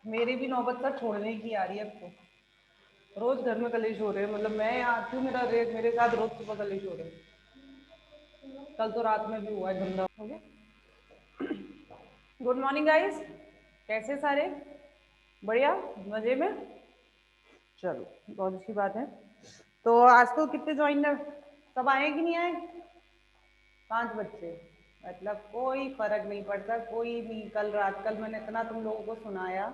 मेरी भी नौबत सर छोड़ने की आ रही है अब तो। रोज घर में कलेश हो रहे हैं, मतलब मैं यहाँ आती हूँ, मेरे साथ रोज सुबह कलेश हो रहे हैं। कल तो रात में भी हुआ है धंधा हो गया। गुड मॉर्निंग गाइस, कैसे सारे? बढ़िया, मजे में। चलो, बहुत अच्छी बात है। तो आज तो कितने ज्वाइन है, सब आए कि नहीं आए? 5 बच्चे, मतलब कोई फर्क नहीं पड़ता, कोई नहीं। कल मैंने इतना तुम लोगों को सुनाया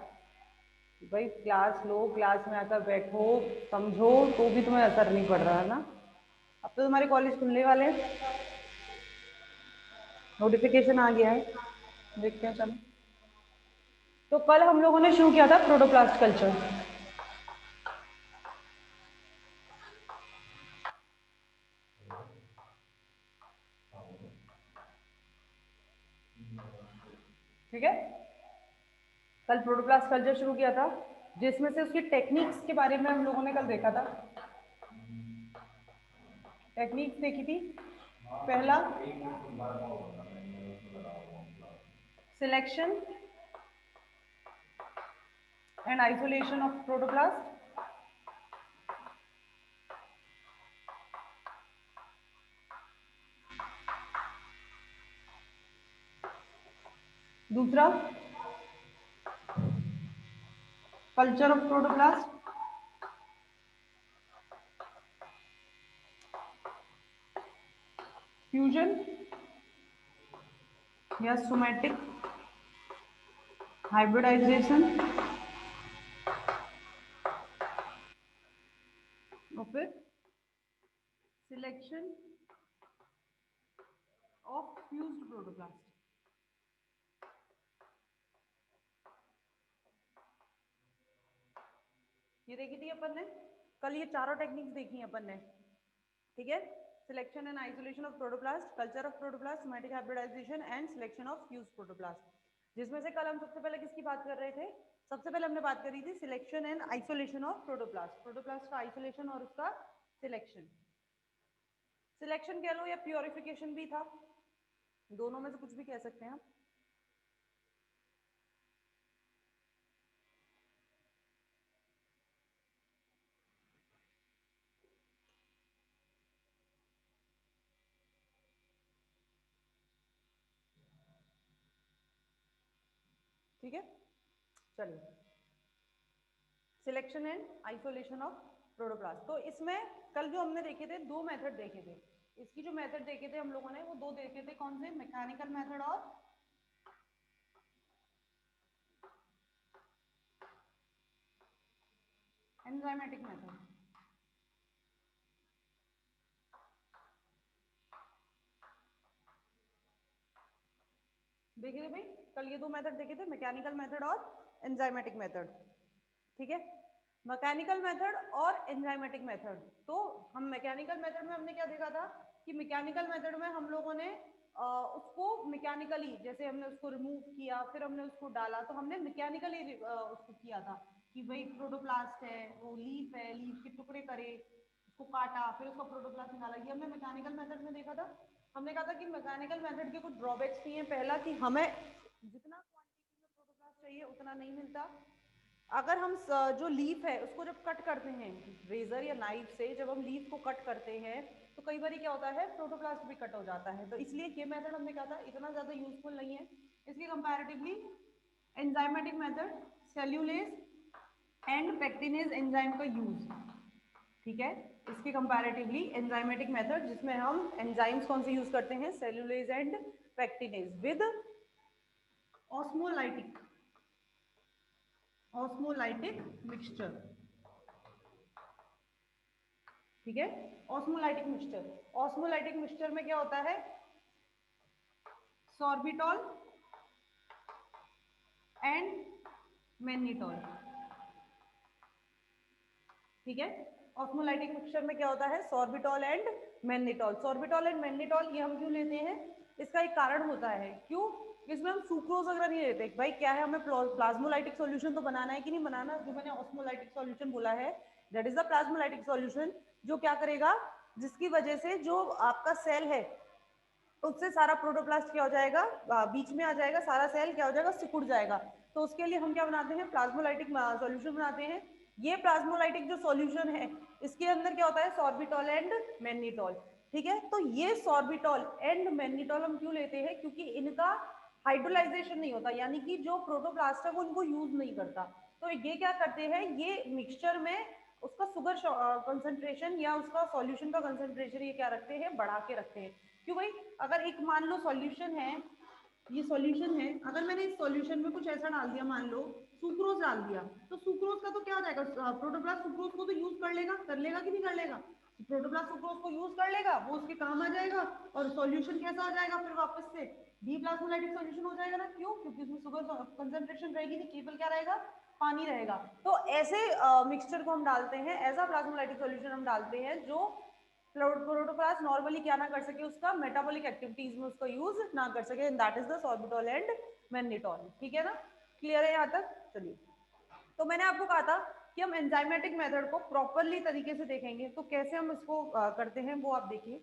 कि भाई क्लास लो, क्लास में आकर बैठो, समझो, तो भी तुम्हें असर नहीं पड़ रहा है ना। अब तो तुम्हारे कॉलेज खुलने वाले हैं, नोटिफिकेशन आ गया है, देखते हैं। चलो, तो कल हम लोगों ने शुरू किया था प्रोटोप्लास्ट कल्चर। ठीक है, कल प्रोटोप्लास्ट कल्चर शुरू किया था, जिसमें से उसकी टेक्निक्स के बारे में हम लोगों ने कल देखा था। टेक्निक्स देखी थी। पहला, selection and isolation of protoplast. दूसरा, कल्चर ऑफ प्रोटोप्लास्ट। फ्यूजन या सोमैटिक हाइब्रिडाइजेशन, और फिर सिलेक्शन ऑफ फ्यूज्ड प्रोटोप्लास्ट। ये देखी थी अपन ने कल, ये चारों टेक्निक्स देखी अपन ने। ठीक है, selection and isolation of protoplast, culture of protoplast, somatic hybridization and selection of fused protoplast. जिसमें से कल हम सबसे पहले किसकी बात कर रहे थे? सबसे पहले हमने बात करी थी selection and isolation of protoplast, protoplast का आइसोलेशन और उसका सिलेक्शन। सिलेक्शन कह लो या प्योरिफिकेशन भी था, दोनों में से कुछ भी कह सकते हैं आप। ठीक है, चलिए, selection and isolation of protoplast. तो इसमें कल जो हमने देखे थे, दो मेथड देखे थे। इसकी जो मेथड देखे थे हम लोगों ने, वो दो देखे थे। कौन से? मैकेनिकल मेथड और एंजाइमेटिक मेथड। देखे थे भाई, कल ये दो मेथड देखे थे, मैकेनिकल मेथड और एंजाइमेटिक मेथड। ठीक है, मैकेनिकल मेथड और एंजाइमेटिक मेथड। तो हम मैकेनिकल मेथड में हमने क्या देखा था कि मैकेनिकल मेथड में हम लोगों ने उसको मैकेनिकली, जैसे हमने उसको रिमूव किया, फिर हमने उसको डाला, तो हमने मैकेनिकली उसको किया था कि भाई प्रोटोप्लास्ट है, वो लीफ है, लीफ के टुकड़े करे, उसको काटा, फिर उसका प्रोटोप्लास्ट निकाला। ये हमने मैकेनिकल मेथड में देखा था। हमने कहा था कि मैकेनिकल मेथड के कुछ ड्रॉबैक्स भी हैं। पहला कि हमें जितना क्वांटिटी में प्रोटोप्लास्ट चाहिए उतना नहीं मिलता। अगर हम जो लीफ है उसको जब कट करते हैं रेजर या नाइफ से, जब हम लीफ को कट करते हैं तो कई बार क्या होता है, प्रोटोप्लास्ट भी कट हो जाता है। तो इसलिए ये मेथड हमने कहा था इतना ज्यादा यूजफुल नहीं है। इसके comparatively enzymatic method, cellulase and pectinase enzyme का यूज। ठीक है, इसके कंपैरेटिवली एंजाइमेटिक मेथड, जिसमें हम एंजाइम्स कौन से यूज करते हैं? Cellulase and pectinase with osmolytic osmolytic mixture. ठीक है, ऑस्मोलाइटिक मिक्सचर। ऑस्मोलाइटिक मिक्सचर में क्या होता है? Sorbitol and mannitol. ठीक है, ऑस्मोलाइटिक मिक्सचर में क्या होता है? Sorbitol and mannitol. Sorbitol and mannitol ये हम क्यों लेते हैं? इसका एक कारण होता है। क्यों? इसमें हम सुक्रोज वगैरह नहीं लेते। भाई क्या है, हमें प्लाज्मोलाइटिक सॉल्यूशन तो बनाना है कि नहीं बनाना? जो मैंने ऑस्मोलाइटिक सॉल्यूशन बोला है, दैट इज द प्लाज्मोलाइटिक सॉल्यूशन, जो क्या करेगा, जिसकी वजह से जो आपका सेल है उससे सारा प्रोटोप्लास्ट क्या हो जाएगा, बीच में आ जाएगा, सारा सेल क्या हो जाएगा, सिकुड़ जाएगा। तो उसके लिए हम क्या बनाते हैं, प्लाज्मोलाइटिक सॉल्यूशन बनाते हैं। ये प्लाज्मोलाइटिक जो सॉल्यूशन है इसके अंदर क्या होता है, सॉर्बिटॉल एंड मैग्नीटॉल। ठीक है, तो ये सॉर्बिटॉल एंड मैग्नीटॉल हम क्यों लेते हैं, क्योंकि इनका हाइड्रोलाइजेशन नहीं होता, यानी कि जो प्रोटोप्लास्ट है वो इनको यूज नहीं करता। तो ये क्या करते हैं, ये मिक्सचर में उसका शुगर कंसंट्रेशन या उसका सॉल्यूशन का कंसंट्रेशन ये क्या रखते हैं, बढ़ा के रखते हैं। क्यों भाई, अगर एक मान लो सॉल्यूशन है, ये सॉल्यूशन है, अगर मैंने इस सॉल्यूशन में कुछ ऐसा डाल दिया, मान लो सुक्रोज डाल दिया, तो सुक्रोज का तो क्या हो जाएगा, प्रोटोप्लास्ट सुक्रोज को तो यूज कर लेगा कि नहीं कर लेगा, प्रोटोप्लास्ट सुक्रोज को यूज कर लेगा, वो उसके काम आ जाएगा, और सॉल्यूशन कैसा हो जाएगा फिर वापस से डी प्लाज्मोलाइटिक सॉल्यूशन हो जाएगा ना। क्यों, क्योंकि उसमें शुगर कंसंट्रेशन रहेगी नहीं, केवल क्या रहेगा, पानी रहेगा। तो ऐसे मिक्सचर को हम डालते हैं, ऐसा प्लाज्मोलाइटिक सॉल्यूशन हम डालते हैं जो प्रोटोप्लास्ट नॉर्मली क्या ना कर सके, उसका मेटाबॉलिक एक्टिविटीज में उसका यूज ना कर सके, and that is the sorbitol and mannitol. ठीक है ना, क्लियर है यहाँ तक। चलिए, तो मैंने आपको कहा था कि हम एंजाइमेटिक मेथड को प्रॉपरली तरीके से देखेंगे, तो कैसे हम इसको करते हैं वो आप देखिए।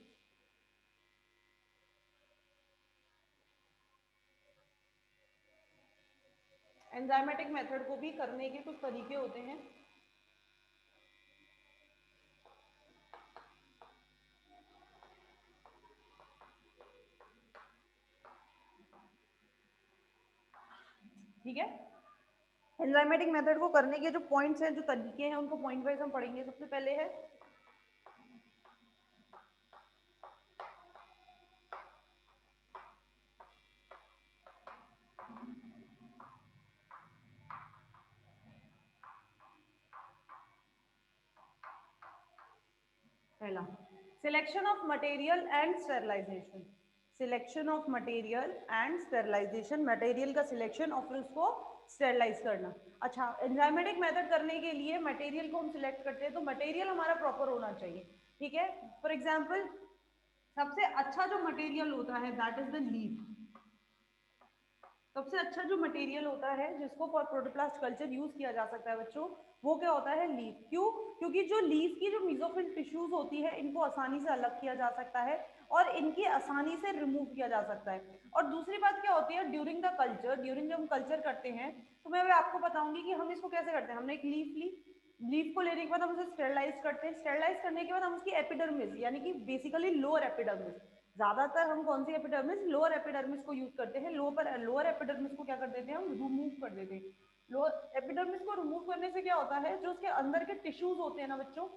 एंजाइमेटिक मेथड को भी करने के कुछ तरीके होते हैं। ठीक है, एंजाइमेटिक मेथड को करने के जो पॉइंट्स हैं, जो तरीके हैं, उनको पॉइंट वाइज हम पढ़ेंगे। सबसे पहले है पहला, selection of material and sterilisation. Selection of material and sterilisation, material का सिलेक्शन और फिर उसको स्टेरलाइज करना। अच्छा, एंजाइमेटिक मेथड करने के लिए मटेरियल को हम सिलेक्ट करते हैं, तो मटेरियल हमारा प्रॉपर होना चाहिए। ठीक है, फॉर एग्जाम्पल सबसे अच्छा जो मटेरियल होता है दैट इज द लीफ। सबसे अच्छा जो मटेरियल होता है जिसको फॉर प्रोटोप्लास्ट कल्चर यूज किया जा सकता है बच्चों, वो क्या होता है, लीफ। क्यों, क्योंकि जो लीफ की जो मेसोफिल टिश्यूज होती है इनको आसानी से अलग किया जा सकता है और इनकी आसानी से रिमूव किया जा सकता है। और दूसरी बात क्या होती है, ड्यूरिंग द कल्चर, ड्यूरिंग जब हम कल्चर करते हैं, तो मैं अभी आपको बताऊंगी कि हम इसको कैसे करते हैं। हमने एक लीफ ली, लीफ को लेने के बाद हम उसे स्टेरलाइज करते हैं, स्टेरलाइज करने के बाद हम उसकी एपिडर्मिस यानी कि बेसिकली लोअर एपिडर्मिस, ज्यादातर हम कौन सी एपिडर्मिस, लोअर एपिडर्मिस को यूज करते हैं। लोअर एपिडर्मिस को क्या कर देते हैं, हम रिमूव कर देते हैं। लोअर एपिडर्मिस को रिमूव करने से क्या होता है, जो उसके अंदर के टिश्यूज होते हैं ना बच्चों,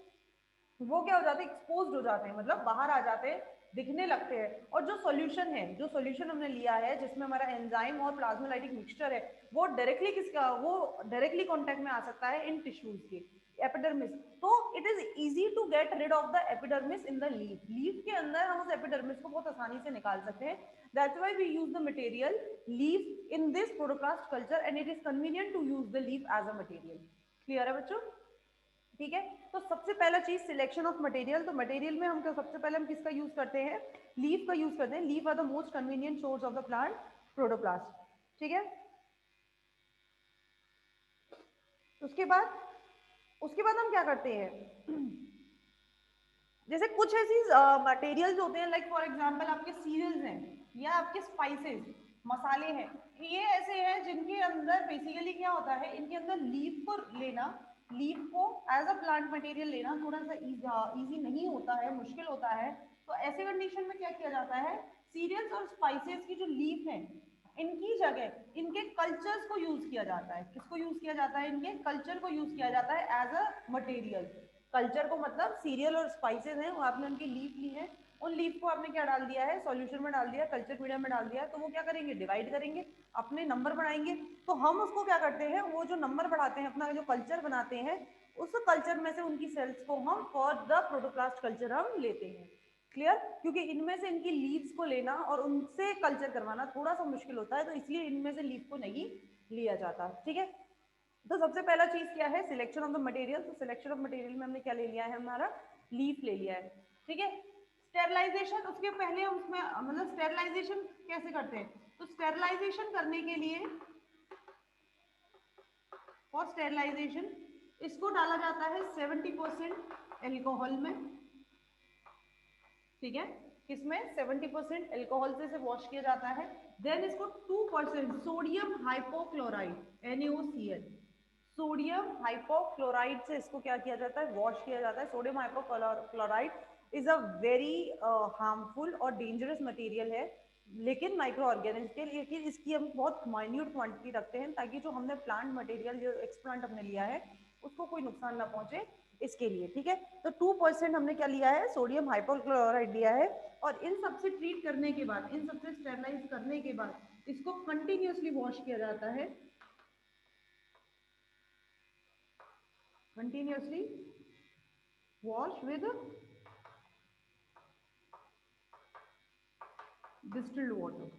वो क्या हो जाते हैं, एक्सपोज हो जाते हैं, मतलब बाहर आ जाते हैं, दिखने लगते हैं। और जो सॉल्यूशन है, जो सॉल्यूशन हमने लिया है जिसमें हमारा एंजाइम और प्लाज्मोलाइटिक मिक्सचर है, वो डायरेक्टली किसका, वो डायरेक्टली कांटेक्ट में आ सकता है इन टिश्यूज के, एपिडर्मिस। तो it is easy to get rid of the epidermis in the leaf. Leaf के अंदर हम उस एपिडर्मिस को बहुत आसानी से निकाल सकते हैं। That's why we use the material leaf in this protoplast culture and it is convenient to use the leaf as a material. Clear है बच्चों। ठीक है, तो सबसे पहला चीज सिलेक्शन ऑफ मटेरियल। तो मटेरियल में हम क्या, सबसे पहले हम किसका यूज करते हैं, लीफ का यूज करते हैं। Leaf are the most convenient source of the plant protoplast. ठीक है, उसके बाद हम क्या करते हैं, जैसे कुछ ऐसी मटेरियल्स होते हैं, लाइक फॉर एग्जांपल आपके सीरियल्स हैं या आपके स्पाइसेस, मसाले हैं, ये ऐसे हैं जिनके अंदर बेसिकली क्या होता है, इनके अंदर लीफ को लेना, लीफ को एज अ प्लांट मटेरियल लेना थोड़ा सा इजी नहीं होता है, मुश्किल होता है। तो ऐसे कंडीशन में क्या किया जाता है, सीरियल्स और स्पाइसेस की जो लीफ है इनकी जगह इनके कल्चर्स को यूज किया जाता है। किसको यूज किया जाता है, इनके कल्चर को यूज किया जाता है एज अ मटेरियल। कल्चर को मतलब सीरियल और स्पाइसेस हैं, वो आपने उनकी लीफ ली है, उन लीफ को आपने क्या डाल दिया है, सॉल्यूशन में डाल दिया, कल्चर मीडियम में डाल दिया, तो वो क्या करेंगे, डिवाइड करेंगे, अपने नंबर बढ़ाएंगे। तो हम उसको क्या करते हैं, वो जो नंबर बढ़ाते हैं, अपना जो कल्चर बनाते हैं, उस कल्चर में से उनकी सेल्स को हम फॉर द प्रोटोप्लास्ट कल्चर हम लेते हैं। क्लियर, क्योंकि इनमें से इनकी लीव्स को लेना और उनसे कल्चर करवाना थोड़ा सा मुश्किल होता है, तो इसलिए इनमें से लीव को नहीं लिया जाता। ठीक है, तो सबसे पहला चीज क्या है, सिलेक्शन ऑफ द मटेरियल। तो सिलेक्शन ऑफ मटेरियल में हमने क्या ले लिया है, हमारा लीफ ले लिया है। ठीक है, स्टेरलाइजेशन, उसके पहले हम उसमें मतलब स्टेरलाइजेशन कैसे करते हैं, तो स्टेरलाइजेशन करने के लिए फॉर स्टेरलाइजेशन इसको डाला जाता है 70% एल्कोहल में। ठीक है, किसमें 70% एल्कोहल से इसे वॉश किया जाता है। देन इसको 2% sodium hypochloride NaOCl, sodium hypochloride से इसको क्या किया जाता है, वॉश किया जाता है। Sodium hypochloride is a very harmful और डेंजरस मटेरियल है, लेकिन माइक्रो ऑर्गेनिज्म के लिए कि इसकी हम बहुत माइन्यूट क्वांटिटी रखते हैं ताकि जो हमने प्लांट मटेरियल जो एक्सप्लांट हमने लिया है उसको कोई नुकसान ना पहुंचे इसके लिए, ठीक है। तो 2% हमने क्या लिया है, सोडियम हाइपोक्लोराइड लिया है। और इन सबसे ट्रीट करने के बाद, इन सबसे स्टेरलाइज करने के बाद इसको कंटिन्यूअसली वॉश किया जाता है, continuously wash with distilled water,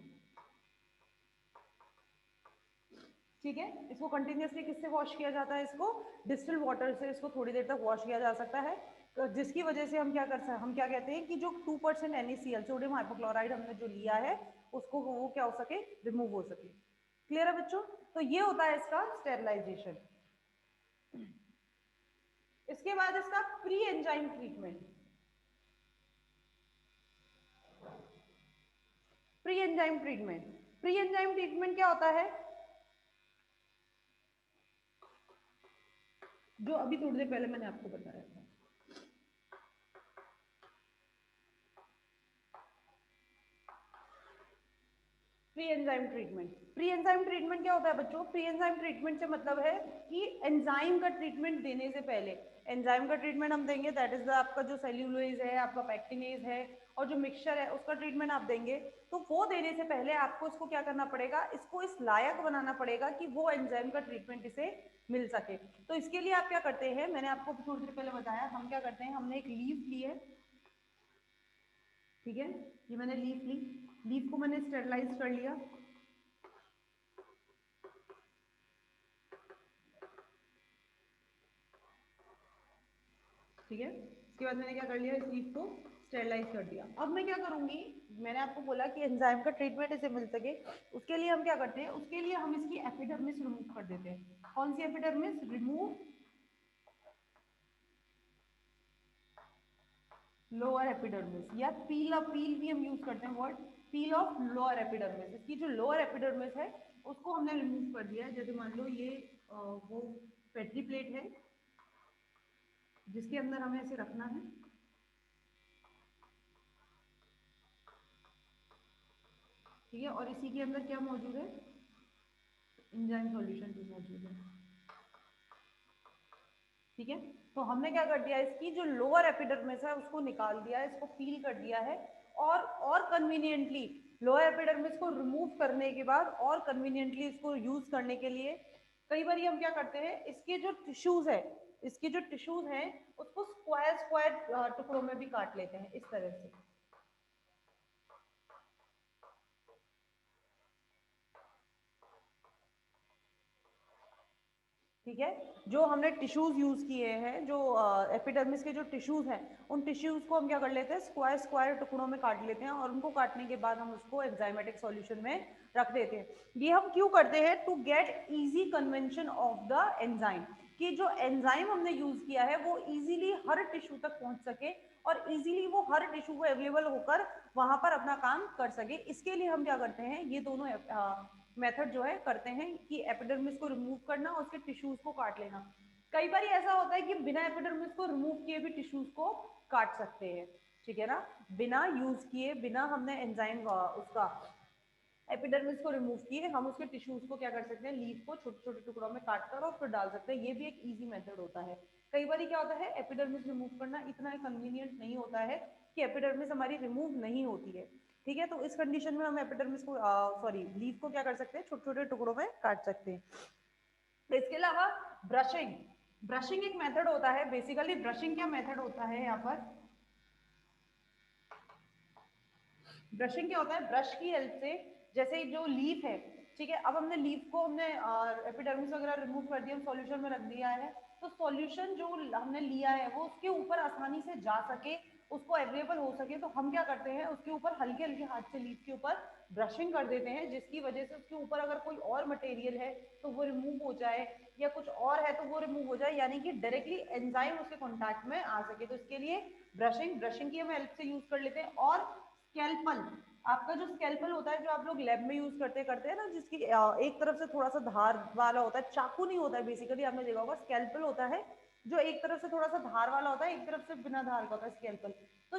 ठीक है। इसको कंटिन्यूअसली किससे वॉश किया जाता है, इसको डिस्टिल्ड वाटर से इसको थोड़ी देर तक वॉश किया जा सकता है, जिसकी वजह से हम क्या कर सकते हैं, हम क्या कहते हैं कि जो 2% NaCl सोडियम हाइपोक्लोराइड हमने जो लिया है उसको वो क्या हो सके, रिमूव हो सके। क्लियर है बच्चों? तो ये होता है इसका स्टेरलाइजेशन। इसके बाद इसका pre enzyme treatment. Pre enzyme treatment, pre enzyme treatment क्या होता है, जो अभी थोड़ी देर पहले मैंने आपको बताया था। Pre enzyme treatment, pre enzyme treatment क्या होता है बच्चों, प्री एंजाइम ट्रीटमेंट से मतलब है कि एंजाइम का ट्रीटमेंट देने से पहले, एंजाइम का ट्रीटमेंट हम देंगे, दैट इज आपका जो सेल्यूलोज है, आपका पैक्टिनेज है और जो मिक्सचर है उसका ट्रीटमेंट आप देंगे। तो वो देने से पहले आपको इसको क्या करना पड़ेगा, इसको इस लायक बनाना पड़ेगा कि वो एंजाइम का ट्रीटमेंट इसे मिल सके। तो इसके लिए आप क्या करते हैं, मैंने आपको थोड़ी देर पहले बताया, हम क्या करते हैं, हमने एक लीफ ली है, ठीक है, ये मैंने लीफ ली, लीफ को मैंने स्टेरलाइज कर लिया, ठीक है। इसके बाद मैंने क्या कर लिया, इस लीफ को स्टेरलाइज कर दिया। अब मैं क्या करूंगी, मैंने आपको बोला कि एंजाइम का ट्रीटमेंट इसे मिल सके, उसके लिए हम क्या करते हैं, उसके लिए हम इसकी एपिडर्मिस रिमूव कर देते हैं। कौन सी एपिडर्मिस, रिमूव लोअर एपिडर्मिस, या पील ऑफ, पील भी हम यूज करते हैं word, peel of lower epidermis. इसकी जो लोअर एपिडर्मिस है उसको हमने रिमूव कर दिया है। जैसे मान लो ये वो पेट्री प्लेट है जिसके अंदर हमें इसे रखना है, ठीक है, और इसी के अंदर क्या मौजूद है, एंजाइम सॉल्यूशन भी मौजूद है, ठीक है। तो हमने क्या कर दिया, इसकी जो लोअर एपिडर्मिस है उसको निकाल दिया है, इसको पील कर दिया है, और कन्वीनियंटली लोअर एपिडर्मिस को रिमूव करने के बाद और कन्वीनियंटली इसको यूज करने के लिए कई बार हम क्या करते हैं, इसके जो टिश्यूज है, इसके जो टिश्यूज हैं उसको स्क्वायर स्क्वायर टुकड़ों में भी काट लेते हैं इस तरह से, ठीक है। जो हमने टिश्यूज यूज किए हैं, जो एपिडर्मिस के जो टिश्यूज हैं, उन टिश्यूज को हम क्या कर लेते हैं, स्क्वायर स्क्वायर टुकड़ों में काट लेते हैं और उनको काटने के बाद हम उसको एंजाइमेटिक सॉल्यूशन में रख देते हैं। ये हम क्यों करते हैं, to get easy convention of the enzyme, कि जो एंजाइम हमने यूज किया है वो इजीली हर टिश्यू तक पहुंच सके और इजीली वो हर टिश्यू को अवेलेबल होकर वहां पर अपना काम कर सके। इसके लिए हम क्या करते हैं, ये दोनों मेथड जो है करते हैं कि एपिडर्मिस को रिमूव करना और उसके टिश्यूज को काट लेना। कई बार ऐसा होता है कि बिना एपिडर्मिस को रिमूव किए भी टिश्यूज को काट सकते हैं, ठीक है ना, बिना यूज किए, बिना हमने एंजाइम उसका एपिडर्मिस को रिमूव किए हम उसके टिश्यूज को क्या कर सकते हैं, लीफ को छोटे छोटे टुकड़ों में काट कर और फिर डाल सकते हैं। ये भी एक इजी मेथड होता है। कई बार क्या होता है, एपिडर्मिस रिमूव करना इतना कन्वीनियंट नहीं होता है कि एपिडर्मिस हमारी रिमूव नहीं होती है, ठीक है। तो इस कंडीशन में हम एपिडर्मिस को सॉरी लीफ को क्या कर सकते हैं, छोटे छोटे टुकड़ों में काट सकते हैं। तो इसके अलावा ब्रशिंग, ब्रशिंग एक मेथड होता है। बेसिकली ब्रशिंग क्या मेथड होता है, यहाँ पर ब्रशिंग क्या होता है, ब्रश की हेल्प से, जैसे जो लीफ है, ठीक है, अब हमने लीफ को हमने एपिडर्मिस वगैरह रिमूव कर दिया, सॉल्यूशन में रख दिया है, तो सॉल्यूशन जो हमने लिया है वो उसके ऊपर आसानी से जा सके, उसको अवेलेबल हो सके, तो हम क्या करते हैं, उसके ऊपर हल्के हल्के हाथ से लीफ के ऊपर ब्रशिंग कर देते हैं, जिसकी वजह से उसके ऊपर अगर कोई और मटेरियल है तो वो रिमूव हो जाए, या कुछ और है तो वो रिमूव हो जाए, यानी कि डायरेक्टली एंजाइम उसके कॉन्टैक्ट में आ सके। तो इसके लिए ब्रशिंग की हम हेल्प से यूज कर लेते हैं। और स्कैल्पल, आपका जो स्कैल्पल होता है जो आप लोग लैब में यूज करते हैं ना, जिसकी एक तरफ से थोड़ा सा धार वाला होता है, चाकू नहीं होता है बेसिकली, आपने देखा होगा स्कैल्पल होता है जो एक तरफ से थोड़ा सा धार वाला होता है, एक तरफ से बिना धार का होता है स्कैल्पल। तो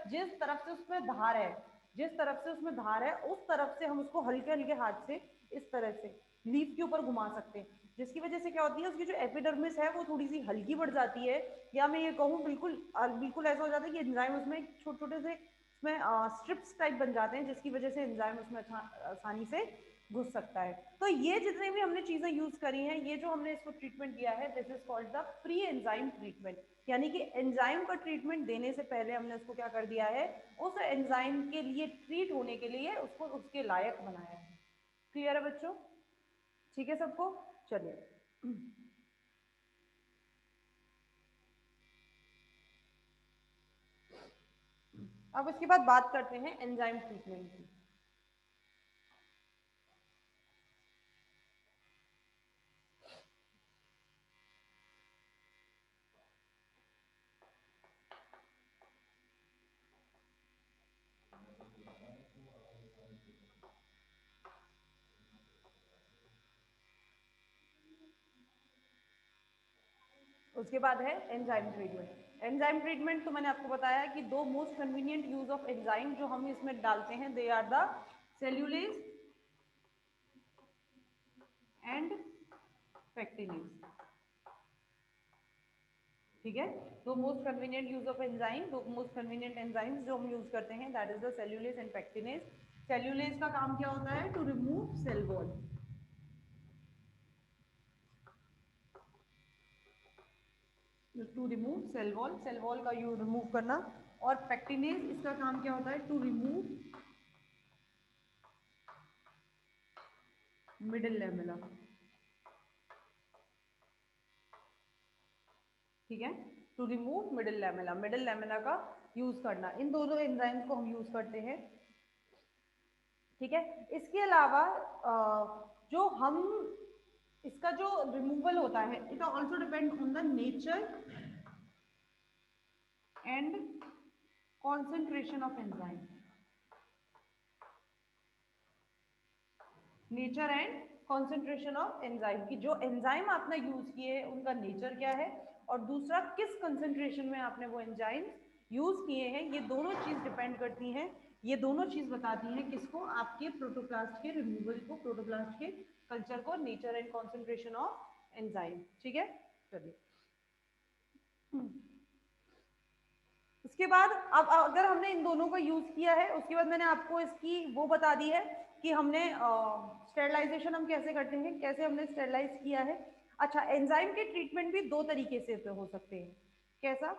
जिस तरफ से उसमें धार है, जिस तरफ से उसमें धार है उस तरफ से हम उसको हल्के हल्के हाथ से इस तरह से लीफ के ऊपर घुमा सकते हैं, जिसकी वजह से क्या होती है उसकी जो एपिडर्मिस है वो थोड़ी सी हल्की बढ़ जाती है, या मैं ये कहूँ बिल्कुल बिल्कुल ऐसा हो जाता है कि एंजाइम उसमें छोटे छोटे से उसमें स्ट्रिप्स टाइप बन जाते हैं, जिसकी वजह से एंजाइम उसमें आसानी से घुस सकता है। तो ये जितने भी हमने चीजें यूज करी हैं, ये जो हमने इसको ट्रीटमेंट दिया है, this is called the pre enzyme treatment, यानी कि एंजाइम का ट्रीटमेंट देने से पहले हमने उसको क्या कर दिया है, उस एंजाइम के लिए ट्रीट होने के लिए उसको उसके लायक बनाया है। क्लियर है बच्चों? ठीक है सबको? चलिए अब इसके बाद बात करते हैं एंजाइम ट्रीटमेंट की। उसके बाद है एंजाइम ट्रीटमेंट। एंजाइम ट्रीटमेंट तो मैंने आपको बताया कि दो most convenient use of enzyme जो हम इसमें डालते हैं, they are the cellulase and pectinase. ठीक है, दो most convenient use of enzyme, दो मोस्ट कन्वीनियंट एंजाइम्स जो हम यूज करते हैं, that is the cellulase and pectinase. Cellulase का काम क्या होता है? To remove cell wall, to remove cell wall, cell wall का यू रिमूव करना। और पेक्टिनेज इसका काम क्या होता है? To remove middle lamella. ठीक है, to remove middle lamella, middle lamella का यूज करना, इन दोनों एंजाइम्स को हम यूज करते हैं। ठीक है, इसके अलावा जो हम इसका जो रिमूवल होता है, it also depend on the nature and concentration of enzyme. Nature and concentration of enzyme, की जो एंजाइम आपने यूज किए हैं उनका नेचर क्या है, और दूसरा किस कंसेंट्रेशन में आपने वो एंजाइम यूज किए हैं, ये दोनों चीज डिपेंड करती हैं। ये दोनों चीज बताती हैं किसको? आपके प्रोटोप्लास्ट के रिमूवल को, प्रोटोप्लास्ट के कल्चर को, nature and concentration of enzyme. ठीक है, चलिए उसके बाद अब अगर हमने इन दोनों का यूज किया है, उसके बाद मैंने आपको इसकी वो बता दी है कि हमने स्टेरलाइजेशन हम कैसे करते हैं, कैसे हमने स्टेरलाइज किया है। अच्छा, एंजाइम के ट्रीटमेंट भी दो तरीके से हो सकते हैं। कैसा?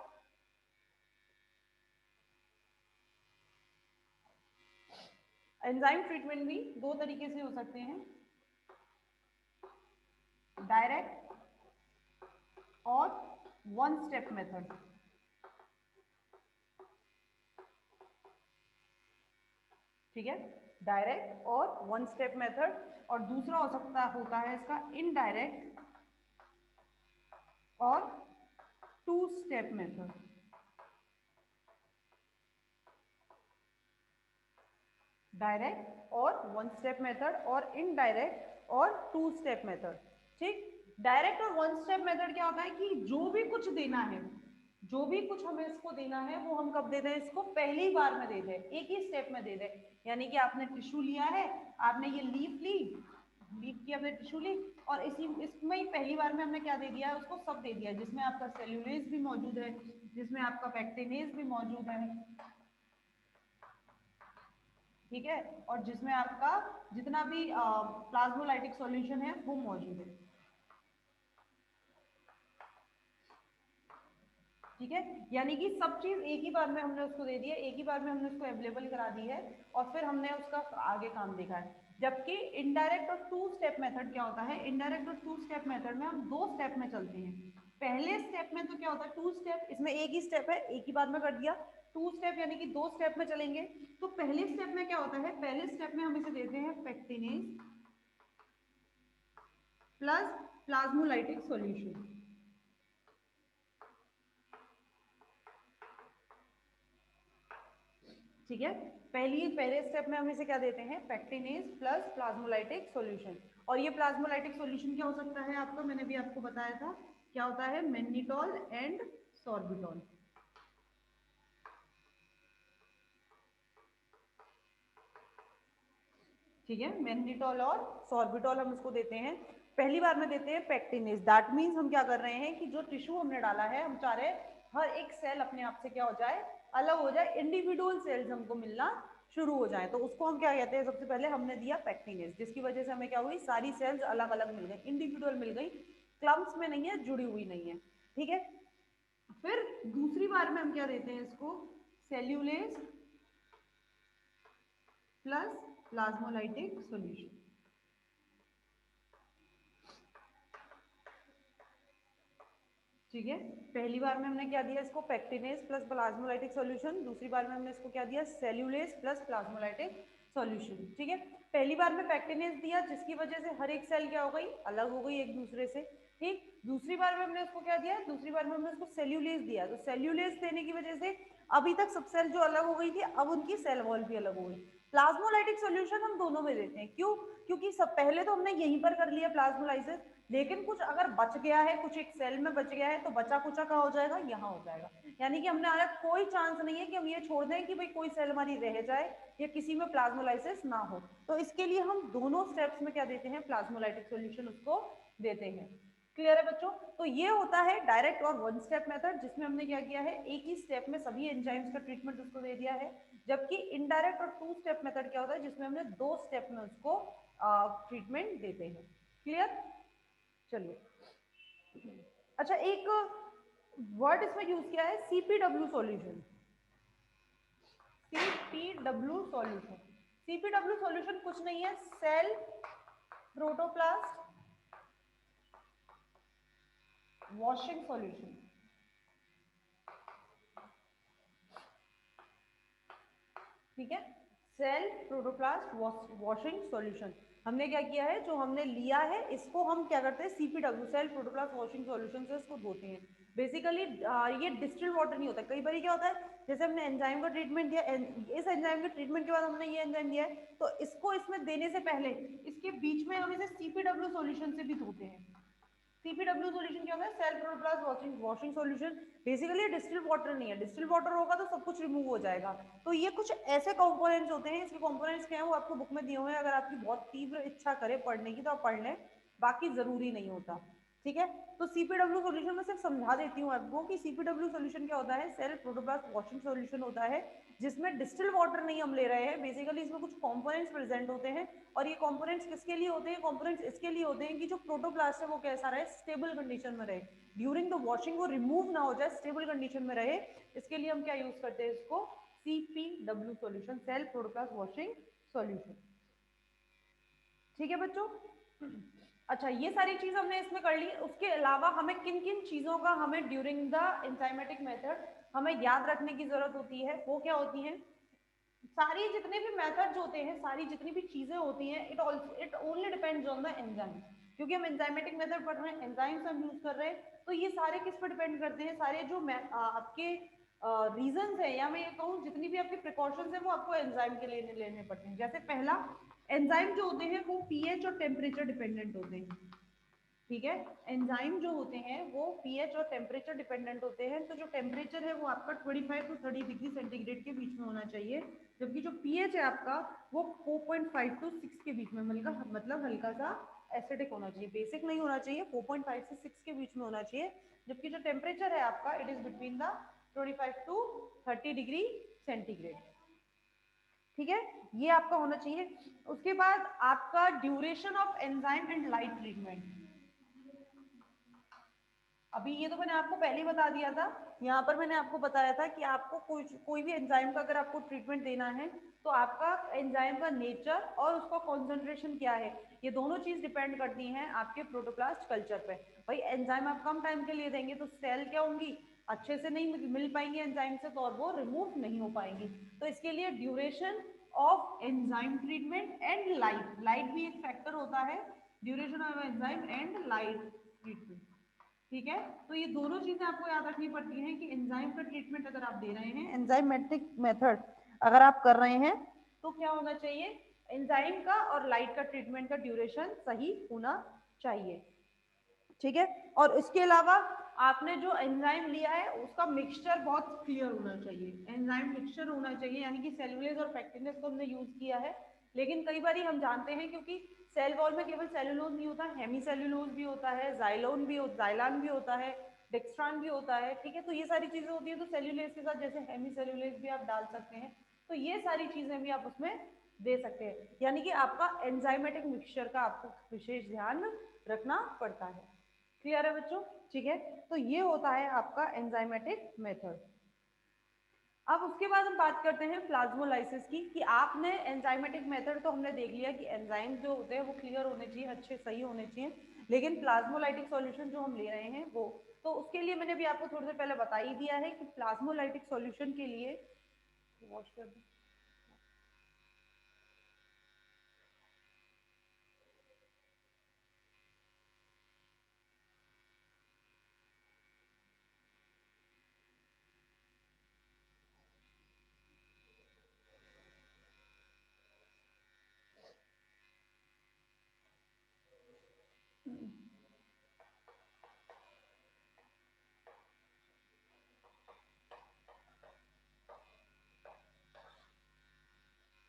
एंजाइम ट्रीटमेंट भी दो तरीके से हो सकते हैं, डायरेक्ट और वन स्टेप मेथड। ठीक है, डायरेक्ट और वन स्टेप मेथड, और दूसरा हो सकता होता है इसका इनडायरेक्ट और टू स्टेप मेथड। डायरेक्ट और वन स्टेप मेथड और इनडायरेक्ट और टू स्टेप मेथड। ठीक, डायरेक्ट और वन स्टेप मेथड क्या होता है कि जो भी कुछ देना है, जो भी कुछ हमें इसको देना है वो हम कब दे दें? इसको पहली बार में दे दें, एक ही स्टेप में दे दें। यानी कि आपने टिश्यू लिया है, आपने ये लीफ ली, लीफ की हमने टिश्यू ली, और इसमें ही पहली बार में हमने क्या दे दिया है? उसको सब दे दिया है, जिसमें आपका सेल्यूलेज भी मौजूद है, जिसमें आपका पेक्टिनेज भी मौजूद है। ठीक है, और जिसमें आपका जितना भी प्लाज्मोलाइटिक सॉल्यूशन है वो मौजूद है। ठीक है, यानी कि सब चीज एक ही बार में हमने उसको दे दी है, एक ही बार में हमने उसको अवेलेबल करा दी है, और फिर हमने उसका आगे काम देखा है। जबकि इनडायरेक्ट और टू स्टेप मेथड क्या होता है? इनडायरेक्ट और टू स्टेप मेथड में हम दो स्टेप में चलते हैं। पहले स्टेप में तो क्या होता है? टू स्टेप, इसमें एक ही स्टेप है, एक ही बार में कर दिया। टू स्टेप यानी कि दो स्टेप में चलेंगे। तो पहले स्टेप में क्या होता है? पहले स्टेप में हम इसे देते हैं पेक्टिनेज प्लस प्लाज्मोलाइटिक सॉल्यूशन। ठीक है, पहले स्टेप में हम इसे क्या देते हैं, पेक्टिनेज प्लस प्लाज्मोलाइटिक सॉल्यूशन। और ये प्लाज्मोलाइटिक सॉल्यूशन क्या हो सकता है आपका, मैंने भी आपको बताया था क्या होता है, मैग्नीटॉल एंड सॉर्बिटॉल। ठीक है, मैग्नीटॉल और सॉर्बिटॉल हम इसको देते हैं। पहली बार में देते हैं पेक्टिनेज। दैट मीन्स हम क्या कर रहे हैं कि जो टिश्यू हमने डाला है, हम चाह रहे हैं हर एक सेल अपने आप से क्या हो जाए, अलग हो जाए, इंडिविजुअल सेल्स हमको मिलना शुरू हो जाए। तो उसको हम क्या कहते हैं, सबसे पहले हमने दिया पेक्टिनेज, जिसकी वजह से हमें क्या हुई, सारी सेल्स अलग अलग मिल गई, इंडिविजुअल मिल गई, क्लम्प्स में नहीं है, जुड़ी हुई नहीं है। ठीक है, फिर दूसरी बार में हम क्या देते हैं इसको, सेल्यूलेज प्लस प्लाज्मोलाइटिक सॉल्यूशन। ठीक है, पहली बार में हमने क्या दिया इसको, पेक्टिनेज प्लस प्लाज्मोलाइटिक सॉल्यूशन। दूसरी बार में हमने इसको क्या दिया, सेल्यूलेज प्लस प्लाज्मोलाइटिक सॉल्यूशन। ठीक है, पहली बार में पेक्टिनेज दिया, जिसकी वजह से हर एक सेल क्या हो गई, अलग हो गई एक दूसरे से। ठीक, दूसरी बार में हमने उसको क्या दिया, दूसरी बार में हमने उसको सेल्यूलेज दिया। तो सेल्यूलेज देने की वजह से अभी तक सब सेल जो अलग हो गई थी, अब उनकी सेल वॉल भी अलग हो गई। प्लाज्मोलाइटिक सॉल्यूशन हम दोनों में देते हैं, क्यों, क्योंकि सब पहले तो हमने यहीं पर कर लिया प्लाज्मोलाइसिस, लेकिन कुछ अगर बच गया है, कुछ एक सेल में बच गया है, तो बचा कुचा कहाँ हो जाएगा, यहाँ हो जाएगा। यानी कि हमने अलग कोई चांस नहीं है कि हम ये छोड़ दें कि भाई कोई सेल हमारी रह जाए या किसी में प्लाज्मोलाइसिस ना हो। तो इसके लिए हम दोनों स्टेप्स में क्या देते हैं, प्लाज्मोलाइटिक सॉल्यूशन उसको देते हैं। क्लियर है बच्चों? तो ये होता है डायरेक्ट और वन स्टेप मेथड, जिसमें हमने क्या किया है, एक ही स्टेप में सभी एंजाइम्स का ट्रीटमेंट उसको दे दिया है। जबकि इनडायरेक्ट और टू स्टेप मेथड क्या होता है, जिसमें हमने दो स्टेप में उसको ट्रीटमेंट देते हैं। क्लियर? चलिए, अच्छा एक वर्ड इसमें यूज किया है, CPW solution. CPW solution, CPW solution कुछ नहीं है, सेल प्रोटोप्लास्ट वॉशिंग सॉल्यूशन। ठीक है, सेल प्रोटोप्लास्ट वॉशिंग सॉल्यूशन। हमने क्या किया है, जो हमने लिया है इसको हम क्या करते हैं, CPW cell protoplast washing solution से इसको धोते हैं। बेसिकली ये डिस्टिल वाटर नहीं होता। कई बार क्या होता है, जैसे हमने एंजाइम का ट्रीटमेंट दिया, इस एंजाइम के ट्रीटमेंट के बाद हमने ये एंजाइम दिया है, तो इसको इसमें देने से पहले इसके बीच में हम इसे सीपीडब्ल्यू सॉल्यूशन से भी धोते हैं। सीपीडब्ल्यू सॉल्यूशन क्या होता है, cell protoplast washing solution. Basically distil water नहीं है, डिस्टिल वाटर होगा तो सब कुछ रिमूव हो जाएगा। तो ये कुछ ऐसे कंपोनेंट्स होते हैं, इसके कंपोनेंट्स क्या है वो आपको बुक में दिए हुए हैं, अगर आपकी बहुत तीव्र इच्छा करे पढ़ने की तो आप पढ़ लें, बाकी जरूरी नहीं होता। ठीक है, तो सीपीडब्ल्यू सॉल्यूशन में सिर्फ समझा देती हूँ आपको कि सीपीडब्ल्यू सॉल्यूशन क्या होता है, सेल प्रोटोप्लास्ट वॉशिंग सॉल्यूशन होता है, जिसमें डिस्टिल वाटर नहीं हम ले रहे हैं। बेसिकली इसमें कुछ कंपोनेंट्स प्रेजेंट होते हैं, और ये कंपोनेंट्स किसके लिए होते हैं, कंपोनेंट्स इसके लिए होते हैं कि जो प्रोटोप्लास्ट है वो कैसा रहे, स्टेबल कंडीशन में रहे, ड्यूरिंग द वॉशिंग वो रिमूव ना हो जाए, स्टेबल कंडीशन में रहे। इसके लिए हम क्या यूज करते हैं इसको, CPW solution, cell protoplast washing solution. ठीक है बच्चों? अच्छा, ये सारी चीज हमने इसमें कर ली। उसके अलावा हमें किन किन चीजों का हमें ड्यूरिंग द एंजाइमेटिक मेथड हमें याद रखने की जरूरत होती है, वो क्या होती है, सारी जितने भी मेथड्स होते हैं, सारी जितनी भी चीजें होती हैं, it only depends on the enzyme. क्योंकि हम एंजाइमेटिक मेथड पढ़ रहे हैं, एंजाइम्स हम यूज कर रहे हैं, तो ये सारे किस पर डिपेंड करते हैं, सारे जो आपके रीजंस है, या मैं ये कहूँ जितनी भी आपकी प्रिकॉशंस है, वो आपको एंजाइम के लिए लेने पड़ते हैं। जैसे पहला, एंजाइम जो होते हैं वो पीएच और टेम्परेचर डिपेंडेंट होते हैं। ठीक है, एंजाइम जो होते हैं वो पीएच और टेम्परेचर डिपेंडेंट होते हैं। तो जो टेम्परेचर है वो आपका 25 टू 30 डिग्री सेंटीग्रेड के बीच में होना चाहिए, जबकि जो पीएच है आपका वो 4.5 टू 6 के बीच में, मतलब हल्का सा एसिडिक होना चाहिए, बेसिक नहीं होना चाहिए, 4.5 से 6 के बीच में होना चाहिए। जबकि जो टेम्परेचर है आपका, it is between the 25 to 30 degree centigrade. ठीक है, ये आपका होना चाहिए। उसके बाद आपका duration of enzyme and light treatment, अभी ये तो मैंने आपको पहले ही बता दिया था। यहाँ पर मैंने आपको बताया था कि आपको कोई भी एंजाइम का अगर आपको ट्रीटमेंट देना है, तो आपका एंजाइम का नेचर और उसका कॉन्सेंट्रेशन क्या है, ये दोनों चीज डिपेंड करती हैं आपके प्रोटोप्लास्ट कल्चर पे। भाई एंजाइम आप कम टाइम के लिए देंगे तो सेल क्या होंगी, अच्छे से नहीं मिल पाएंगी एंजाइम से, तो और वो रिमूव नहीं हो पाएंगी। तो इसके लिए duration of enzyme treatment and light, light भी एक फैक्टर होता है, duration of enzyme and light treatment. ठीक है, तो ये दोनों चीजें आपको याद रखनी पड़ती हैं कि एंजाइम का ट्रीटमेंट अगर आप दे रहे हैं, एंजाइमेटिक मेथड अगर आप कर रहे हैं तो क्या होना चाहिए, एंजाइम का और लाइट का ट्रीटमेंट का ड्यूरेशन सही होना चाहिए, ठीक है। और इसके अलावा आपने जो एंजाइम लिया है उसका मिक्सचर बहुत क्लियर होना चाहिए, एंजाइम मिक्सचर होना चाहिए, यानी कि सेलुलोज और पेक्टिनेज को हमने यूज किया है, लेकिन कई बार हम जानते हैं क्योंकि सेल वॉल में केवल सेलुलोज नहीं होता, हेमी सेलुलोज भी होता है, जाइलोन भी जाइलान भी होता है, डेक्स्ट्रान भी होता है, ठीक है। तो ये सारी चीजें होती है, तो सेल्यूलेज के साथ जैसे हेमी सेल्यूलेज भी आप डाल सकते हैं, तो ये सारी चीजें भी आप उसमें दे सकते हैं, यानी कि आपका एंजाइमेटिक मिक्सचर का आपको विशेष ध्यान रखना पड़ता है। क्लियर है बच्चों, ठीक है। तो ये होता है आपका एंजाइमेटिक मेथड। अब उसके बाद हम बात करते हैं प्लाज्मोलाइसिस की, कि आपने एंजाइमेटिक मेथड तो हमने देख लिया कि एंजाइम जो होते हैं वो क्लियर होने चाहिए, अच्छे सही होने चाहिए, लेकिन प्लाज्मोलाइटिक सॉल्यूशन जो हम ले रहे हैं वो, तो उसके लिए मैंने भी आपको थोड़ी देर पहले बता ही दिया है कि प्लाज्मोलाइटिक सॉल्यूशन के लिए वॉश कर दो।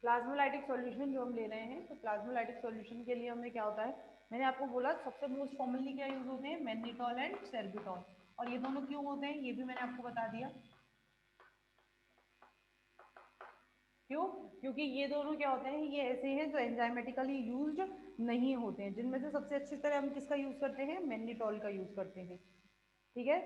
प्लाज्मोलाइटिक सॉल्यूशन जो हम ले रहे हैं, तो प्लाज्मोलाइटिक सॉल्यूशन के लिए हमें क्या होता है, मैंने आपको बोला सबसे मोस्ट कॉमनली क्या यूज होते हैं, मैग्नीटॉल एंड सेर्बिटॉल, और ये दोनों क्यों होते हैं ये भी मैंने आपको बता दिया। क्यों? क्योंकि ये दोनों क्या होते हैं, ये ऐसे हैं जो एंजाइमेटिकली यूज्ड नहीं होते हैं, जिनमें से सबसे अच्छी तरह हम किसका यूज करते हैं, मैग्नीटॉल का यूज करते हैं, ठीक है।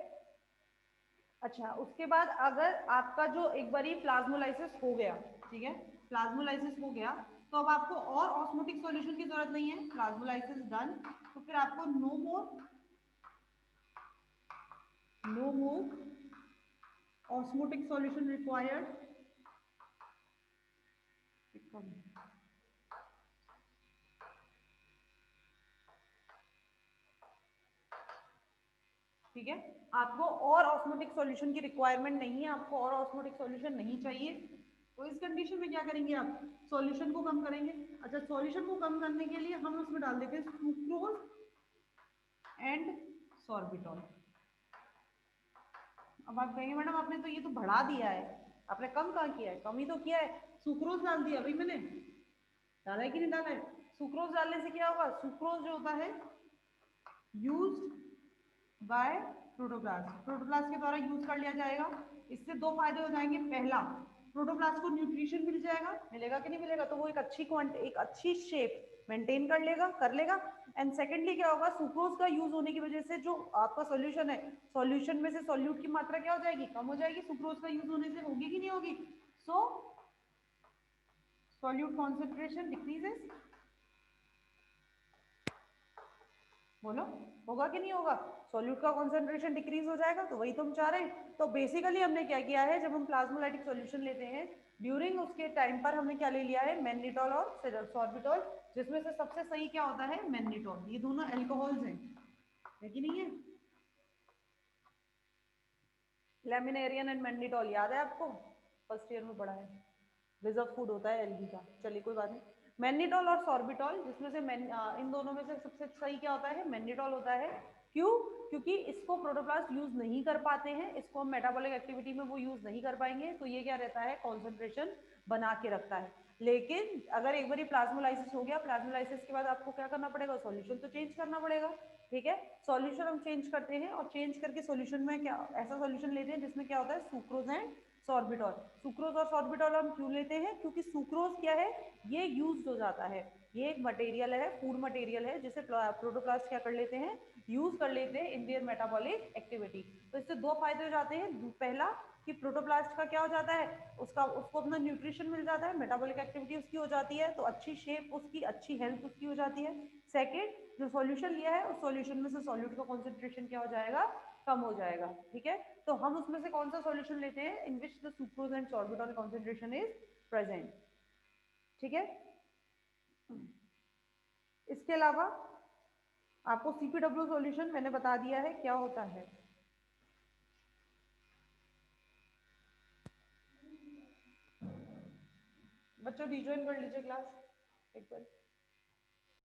अच्छा, उसके बाद अगर आपका जो एक बारी प्लाज्मोलाइसिस हो गया, ठीक है, प्लाज्मोलाइसिस हो गया, तो अब आपको और ऑस्मोटिक सॉल्यूशन की जरूरत नहीं है, प्लाज्मोलाइसिस डन, तो फिर आपको no more osmotic solution required, ठीक है। आपको और ऑस्मोटिक सॉल्यूशन की रिक्वायरमेंट नहीं है, आपको और ऑस्मोटिक सॉल्यूशन नहीं चाहिए, तो इस कंडीशन में क्या करेंगे आप, सॉल्यूशन को कम करेंगे। अच्छा, सॉल्यूशन को कम करने के लिए हम उसमें डाल देते हैं सुक्रोज एंड सॉर्बिटॉल। अब आप कहेंगे मैडम आपने तो ये तो बढ़ा दिया है, आपने कम कहाँ किया है, कम ही तो किया है, सुक्रोज डाल दिया भाई मैंने, डाला है कि नहीं डाला है। सुक्रोज डालने से क्या होगा, सुक्रोज जो होता है यूज्ड बाय प्रोटोप्लास्ट, प्रोटोप्लास्ट के द्वारा यूज कर लिया जाएगा। इससे दो फायदे हो जाएंगे, पहला प्रोटोप्लास्ट को न्यूट्रिशन मिल जाएगा, मिलेगा कि नहीं मिलेगा, तो वो एक अच्छी शेप मेंटेन कर लेगा। एंड सेकेंडली क्या होगा, सुक्रोज का यूज होने की वजह से जो आपका सॉल्यूशन है, सॉल्यूशन में से सॉल्यूट की मात्रा क्या हो जाएगी, कम हो जाएगी, सुक्रोज का यूज होने से होगी कि नहीं होगी, सो सॉल्यूट कॉन्सेंट्रेशन डिक्रीजेस, बोलो होगा कि नहीं होगा, सॉल्यूट का कॉन्सेंट्रेशन डिक्रीज हो जाएगा, तो वही तो हम चाह रहे हैं। तो बेसिकली हमने क्या किया है, जब हम प्लाज्मोलाइटिक सॉल्यूशन लेते हैं ड्यूरिंग उसके टाइम पर हमने क्या ले लिया है, मैग्नीटॉल और सॉर्बिटॉल, जिसमें से सबसे सही क्या होता है, मैग्नीटॉल, ये दोनों एल्कोहल्स हैं, है कि नहीं है, लेमिनेरियन एंड मैग्नीटॉल याद है आपको, फर्स्ट ईयर में पढ़ा है, रिजर्व फूड होता है एलगी का, चलिए कोई बात नहीं। मैग्नीटॉल और सॉर्बिटॉल, जिसमें से इन दोनों में से सबसे सही क्या होता है, मैग्नीटॉल होता है। क्यों? क्योंकि इसको प्रोटोप्लास्ट यूज नहीं कर पाते हैं, इसको हम मेटाबॉलिक एक्टिविटी में वो यूज नहीं कर पाएंगे, तो ये क्या रहता है, कॉन्सेंट्रेशन बना के रखता है। लेकिन अगर एक बार प्लाज्मोलाइसिस हो गया, प्लाज्मोलाइसिस के बाद आपको क्या करना पड़ेगा, सॉल्यूशन तो चेंज करना पड़ेगा, ठीक है। सॉल्यूशन हम चेंज करते हैं, और चेंज करके सॉल्यूशन में क्या, ऐसा सॉल्यूशन लेते हैं जिसमें क्या होता है, सुक्रोज एंड सॉर्बिटॉल। सुक्रोज और सॉर्बिटॉल हम क्यों लेते हैं, क्योंकि सुक्रोज क्या है, ये यूज हो जाता है, ये एक मटेरियल है, फूड मटेरियल है, जिसे प्रोटोप्लास्ट क्या कर लेते हैं, यूज कर लेते हैं इन देयर मेटाबॉलिक एक्टिविटी। तो इससे दो फायदे हो जाते हैं, पहला कि प्रोटोप्लास्ट का क्या हो जाता है, उसको अपना न्यूट्रिशन मिल जाता है, मेटाबॉलिक एक्टिविटी उसकी हो जाती है, तो अच्छी शेप उसकी, अच्छी हेल्थ उसकी हो जाती है। सेकेंड, जो सॉल्यूशन लिया है उस सॉल्यूशन में से सॉल्यूट का कॉन्सेंट्रेशन क्या हो जाएगा, कम हो जाएगा, ठीक है। तो हम उसमें से कौन सा सॉल्यूशन लेते हैं, in which the sucrose and sorbitol concentration is present, ठीक है। इसके अलावा आपको सीपीडब्ल्यू सॉल्यूशन मैंने बता दिया है क्या होता है। बच्चों रिज्वाइन कर लीजिए क्लास एक बार।